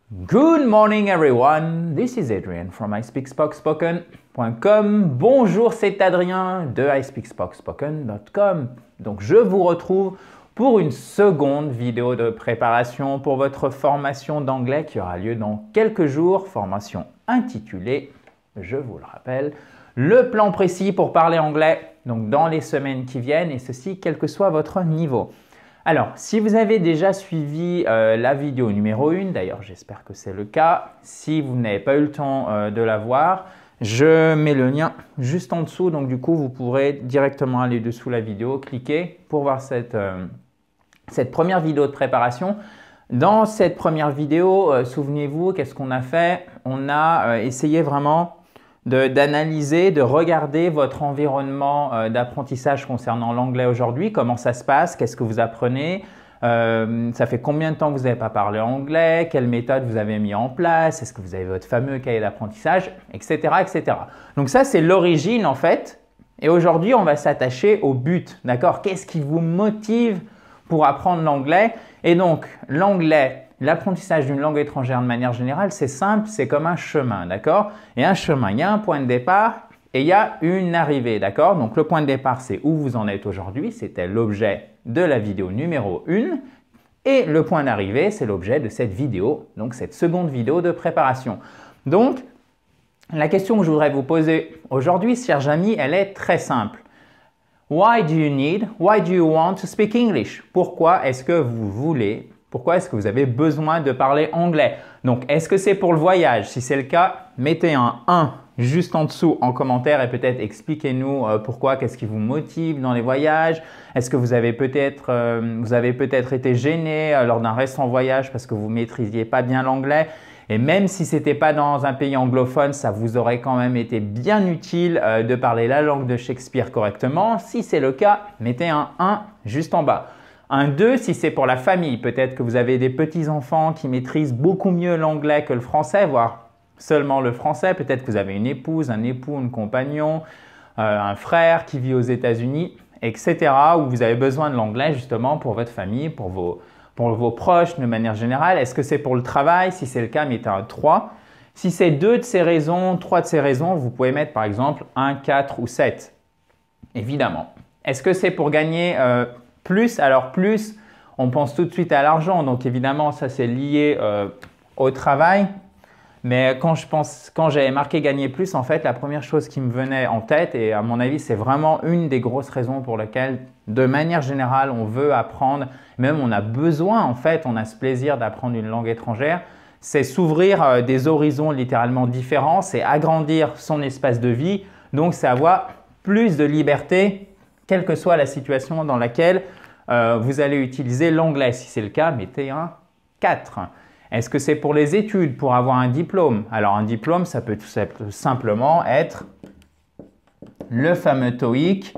Good morning everyone, this is Adrian from ispeakspoken.com. Bonjour, c'est Adrien de ispeakspoken.com. Donc je vous retrouve pour une seconde vidéo de préparation pour votre formation d'anglais qui aura lieu dans quelques jours. Formation intitulée, je vous le rappelle, le plan précis pour parler anglais donc dans les semaines qui viennent et ceci quel que soit votre niveau. Alors, si vous avez déjà suivi la vidéo numéro 1, d'ailleurs j'espère que c'est le cas, si vous n'avez pas eu le temps de la voir, je mets le lien juste en dessous, donc du coup vous pourrez directement aller dessous la vidéo, cliquer pour voir cette première vidéo de préparation. Dans cette première vidéo, souvenez-vous, qu'est-ce qu'on a fait? On a essayé vraiment d'analyser, de regarder votre environnement d'apprentissage concernant l'anglais aujourd'hui, comment ça se passe, qu'est-ce que vous apprenez, ça fait combien de temps que vous n'avez pas parlé anglais, quelle méthode vous avez mis en place, est-ce que vous avez votre fameux cahier d'apprentissage, etc., etc. Donc ça, c'est l'origine en fait. Et aujourd'hui, on va s'attacher au but, d'accord? Qu'est-ce qui vous motive pour apprendre l'anglais? Et donc, l'anglais, l'apprentissage d'une langue étrangère de manière générale, c'est simple, c'est comme un chemin, d'accord? Et un chemin, il y a un point de départ et il y a une arrivée, d'accord? Donc le point de départ, c'est où vous en êtes aujourd'hui, c'était l'objet de la vidéo numéro 1. Et le point d'arrivée, c'est l'objet de cette vidéo, donc cette seconde vidéo de préparation. Donc, la question que je voudrais vous poser aujourd'hui, chers amis, elle est très simple. Why do you want to speak English? Pourquoi est-ce que vous voulez? Pourquoi est-ce que vous avez besoin de parler anglais? Donc, est-ce que c'est pour le voyage? Si c'est le cas, mettez un 1 juste en dessous en commentaire et peut-être expliquez-nous pourquoi, qu'est-ce qui vous motive dans les voyages? Est-ce que vous avez peut-être été gêné lors d'un récent voyage parce que vous ne maîtrisiez pas bien l'anglais? Et même si ce n'était pas dans un pays anglophone, ça vous aurait quand même été bien utile de parler la langue de Shakespeare correctement. Si c'est le cas, mettez un 1 juste en bas. Un 2 si c'est pour la famille. Peut-être que vous avez des petits-enfants qui maîtrisent beaucoup mieux l'anglais que le français, voire seulement le français. Peut-être que vous avez une épouse, un époux, un compagnon, un frère qui vit aux États-Unis, etc. où vous avez besoin de l'anglais justement pour votre famille, pour vos proches de manière générale. Est-ce que c'est pour le travail? Si c'est le cas, mettez un 3. Si c'est 2 de ces raisons, 3 de ces raisons, vous pouvez mettre par exemple 1, 4 ou 7. Évidemment. Est-ce que c'est pour gagner plus? Alors plus, on pense tout de suite à l'argent. Donc évidemment, ça c'est lié au travail. Mais quand j'avais marqué gagner plus, en fait, la première chose qui me venait en tête, et à mon avis, c'est vraiment une des grosses raisons pour lesquelles, de manière générale, on veut apprendre, même on a besoin, en fait, on a ce plaisir d'apprendre une langue étrangère, c'est s'ouvrir des horizons littéralement différents, c'est agrandir son espace de vie, donc c'est avoir plus de liberté, quelle que soit la situation dans laquelle vous allez utiliser l'anglais. Si c'est le cas, mettez un 4. Est-ce que c'est pour les études, pour avoir un diplôme? Alors un diplôme, ça peut tout simplement être le fameux TOEIC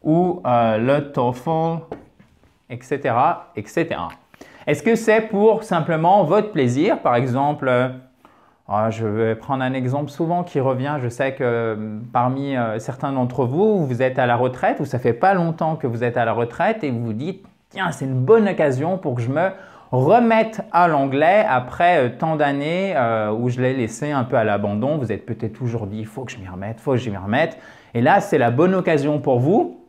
ou le TOEFL, etc., etc. Est-ce que c'est pour simplement votre plaisir? Par exemple, je vais prendre un exemple souvent qui revient. Je sais que parmi certains d'entre vous, vous êtes à la retraite ou ça fait pas longtemps que vous êtes à la retraite et vous vous dites « Tiens, c'est une bonne occasion pour que je me remettre à l'anglais après tant d'années où je l'ai laissé un peu à l'abandon. Vous êtes peut-être toujours dit « il faut que je m'y remette, il faut que je m'y remette ». Et là, c'est la bonne occasion pour vous.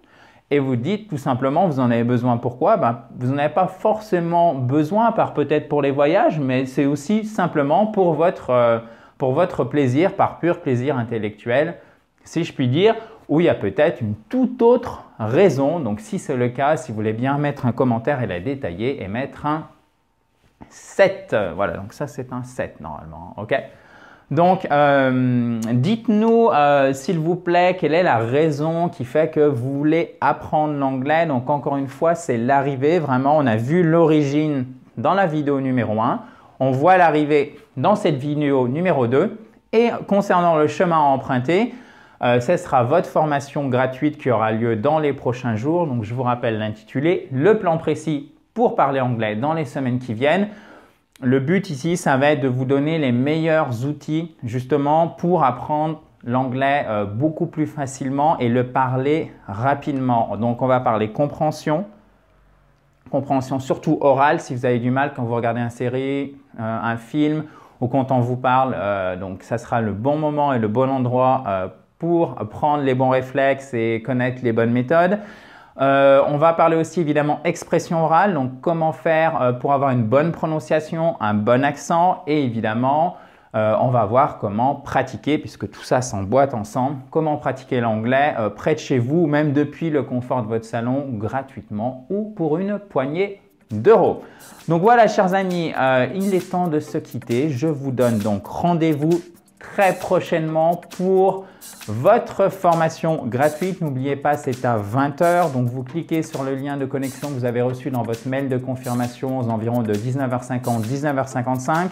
Et vous dites tout simplement, vous en avez besoin. Pourquoi? Vous n'en avez pas forcément besoin, à part peut-être pour les voyages, mais c'est aussi simplement pour votre plaisir, par pur plaisir intellectuel, si je puis dire, ou il y a peut-être une toute autre raison. Donc, si c'est le cas, si vous voulez bien mettre un commentaire et la détailler et mettre un 7. Voilà, donc ça c'est un 7 normalement, ok? Donc, dites-nous s'il vous plaît, quelle est la raison qui fait que vous voulez apprendre l'anglais? Donc, encore une fois, c'est l'arrivée. Vraiment, on a vu l'origine dans la vidéo numéro 1. On voit l'arrivée dans cette vidéo numéro 2. Et concernant le chemin à emprunter, ce sera votre formation gratuite qui aura lieu dans les prochains jours. Donc, je vous rappelle l'intitulé « Le plan précis pour parler anglais dans les semaines qui viennent ». Le but ici, ça va être de vous donner les meilleurs outils justement pour apprendre l'anglais beaucoup plus facilement et le parler rapidement. Donc, on va parler compréhension, compréhension surtout orale si vous avez du mal quand vous regardez une série, un film ou quand on vous parle. Donc, ça sera le bon moment et le bon endroit pour prendre les bons réflexes et connaître les bonnes méthodes. On va parler aussi évidemment expression orale, donc comment faire pour avoir une bonne prononciation, un bon accent et évidemment on va voir comment pratiquer, puisque tout ça s'emboîte ensemble, comment pratiquer l'anglais près de chez vous, même depuis le confort de votre salon, gratuitement ou pour une poignée d'euros. Donc voilà chers amis, il est temps de se quitter. Je vous donne donc rendez-vous très prochainement pour votre formation gratuite. N'oubliez pas, c'est à 20 h. Donc vous cliquez sur le lien de connexion que vous avez reçu dans votre mail de confirmation aux environs de 19h50, 19h55.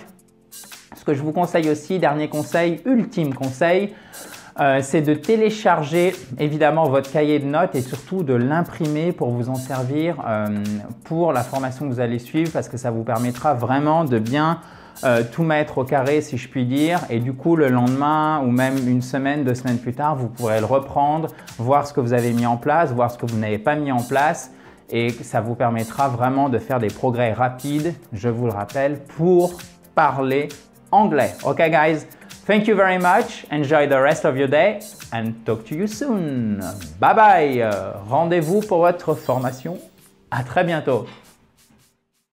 Ce que je vous conseille aussi, dernier conseil, ultime conseil, c'est de télécharger évidemment votre cahier de notes et surtout de l'imprimer pour vous en servir pour la formation que vous allez suivre, parce que ça vous permettra vraiment de bien tout mettre au carré si je puis dire, et du coup le lendemain ou même une semaine, 2 semaines plus tard, vous pourrez le reprendre, voir ce que vous avez mis en place, voir ce que vous n'avez pas mis en place, et ça vous permettra vraiment de faire des progrès rapides, je vous le rappelle, pour parler anglais. Ok guys, thank you very much, enjoy the rest of your day and talk to you soon. Bye bye, rendez-vous pour votre formation, à très bientôt.